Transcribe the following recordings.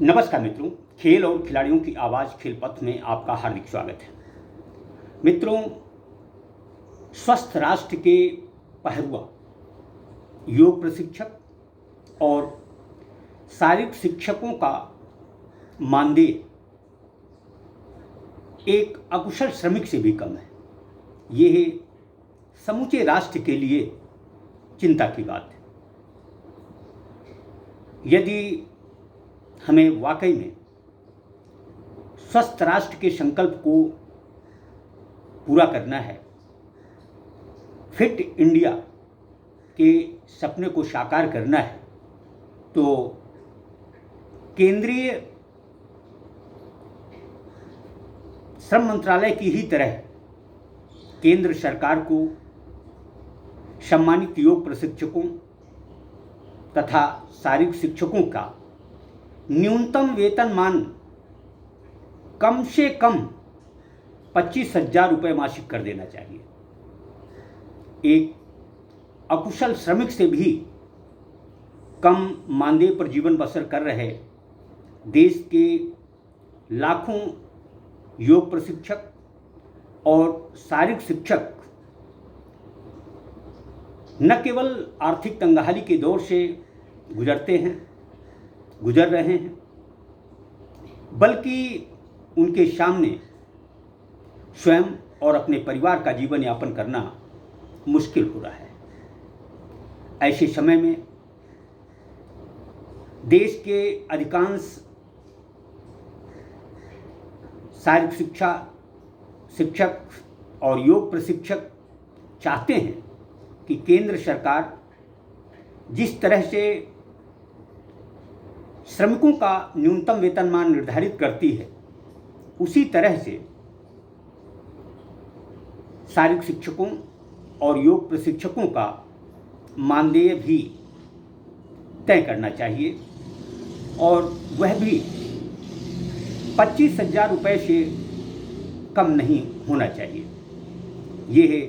नमस्कार मित्रों, खेल और खिलाड़ियों की आवाज़ खेल पथ में आपका हार्दिक स्वागत है। मित्रों, स्वस्थ राष्ट्र के पहरुआ योग प्रशिक्षक और शारीरिक शिक्षकों का मानदेय एक अकुशल श्रमिक से भी कम है। यह समूचे राष्ट्र के लिए चिंता की बात है। यदि हमें वाकई में स्वस्थ राष्ट्र के संकल्प को पूरा करना है, फिट इंडिया के सपने को साकार करना है, तो केंद्रीय श्रम मंत्रालय की ही तरह केंद्र सरकार को सम्मानित योग प्रशिक्षकों तथा शारीरिक शिक्षकों का न्यूनतम वेतनमान कम से कम 25,000 रुपये मासिक कर देना चाहिए। एक अकुशल श्रमिक से भी कम मानदेय पर जीवन बसर कर रहे देश के लाखों योग प्रशिक्षक और शारीरिक शिक्षक न केवल आर्थिक तंगहाली के दौर से गुजर रहे हैं, बल्कि उनके सामने स्वयं और अपने परिवार का जीवन यापन करना मुश्किल हो रहा है। ऐसे समय में देश के अधिकांश शारीरिक शिक्षक और योग प्रशिक्षक चाहते हैं कि केंद्र सरकार जिस तरह से श्रमिकों का न्यूनतम वेतनमान निर्धारित करती है, उसी तरह से शारीरिक शिक्षकों और योग प्रशिक्षकों का मानदेय भी तय करना चाहिए और वह भी 25,000 रुपये से कम नहीं होना चाहिए। ये है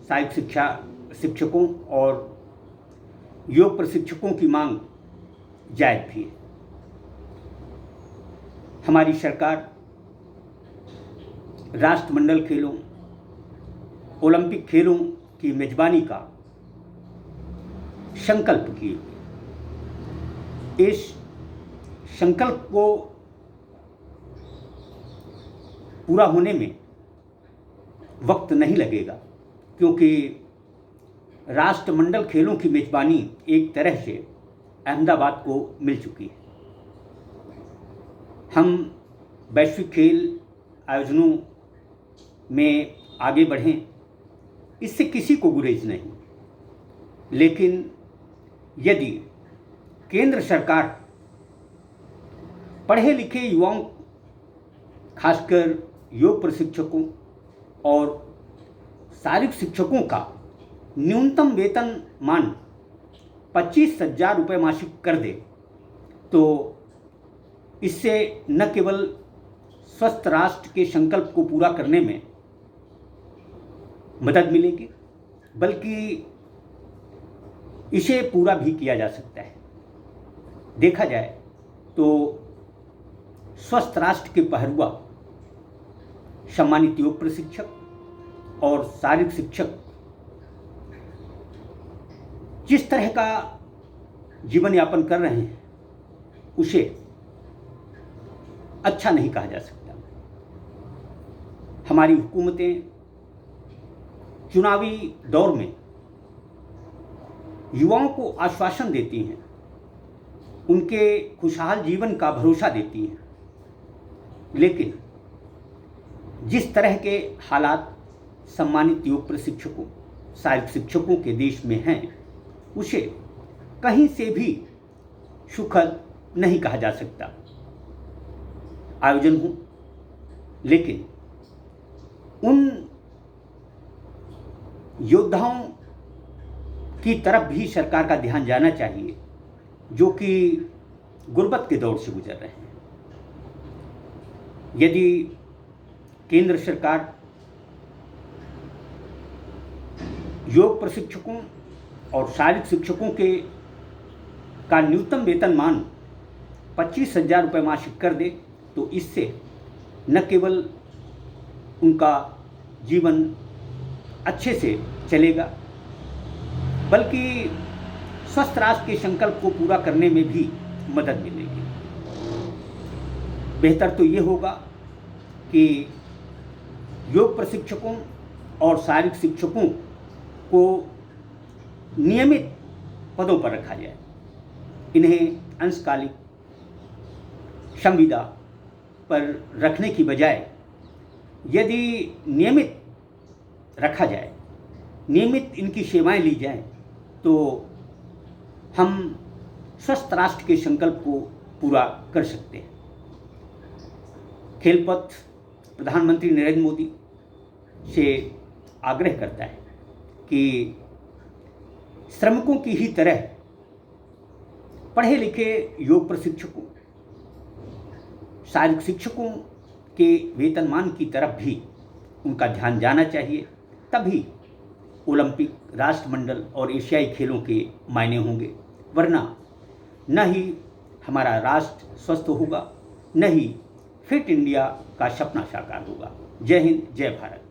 शारीरिक शिक्षकों और योग प्रशिक्षकों की मांग जायज़ भी है। हमारी सरकार राष्ट्रमंडल खेलों, ओलंपिक खेलों की मेजबानी का संकल्प किए हुए। इस संकल्प को पूरा होने में वक्त नहीं लगेगा, क्योंकि राष्ट्रमंडल खेलों की मेजबानी एक तरह से अहमदाबाद को मिल चुकी है। हम वैश्विक खेल आयोजनों में आगे बढ़ें, इससे किसी को गुरेज नहीं, लेकिन यदि केंद्र सरकार पढ़े लिखे युवाओं, खासकर योग प्रशिक्षकों और शारीरिक शिक्षकों का न्यूनतम वेतनमान 25,000 रुपये मासिक कर दे, तो इससे न केवल स्वस्थ राष्ट्र के संकल्प को पूरा करने में मदद मिलेगी, बल्कि इसे पूरा भी किया जा सकता है। देखा जाए तो स्वस्थ राष्ट्र के पहरुआ सम्मानित योग प्रशिक्षक और शारीरिक शिक्षक जिस तरह का जीवन यापन कर रहे हैं, उसे अच्छा नहीं कहा जा सकता। हमारी हुकूमतें चुनावी दौर में युवाओं को आश्वासन देती हैं, उनके खुशहाल जीवन का भरोसा देती हैं, लेकिन जिस तरह के हालात सम्मानित योग प्रशिक्षकों, शारीरिक शिक्षकों के देश में हैं, उसे कहीं से भी सुखद नहीं कहा जा सकता। आयोजन हो, लेकिन उन योद्धाओं की तरफ भी सरकार का ध्यान जाना चाहिए जो कि गुर्बत के दौर से गुजर रहे हैं। यदि केंद्र सरकार योग प्रशिक्षकों और शारीरिक शिक्षकों का न्यूनतम वेतनमान 25,000 रुपये मासिक कर दे तो इससे न केवल उनका जीवन अच्छे से चलेगा, बल्कि स्वस्थ राष्ट्र के संकल्प को पूरा करने में भी मदद मिलेगी। बेहतर तो ये होगा कि योग प्रशिक्षकों और शारीरिक शिक्षकों को नियमित पदों पर रखा जाए। इन्हें अंशकालिक संविदा पर रखने की बजाय यदि नियमित रखा जाए, नियमित इनकी सेवाएं ली जाएं, तो हम स्वस्थ राष्ट्र के संकल्प को पूरा कर सकते हैं। खेलपथ प्रधानमंत्री नरेंद्र मोदी से आग्रह करता है कि श्रमिकों की ही तरह पढ़े लिखे योग प्रशिक्षकों, शारीरिक शिक्षकों के वेतनमान की तरफ भी उनका ध्यान जाना चाहिए, तभी ओलंपिक, राष्ट्रमंडल और एशियाई खेलों के मायने होंगे। वरना न ही हमारा राष्ट्र स्वस्थ होगा, न ही फिट इंडिया का सपना साकार होगा। जय हिंद, जय भारत।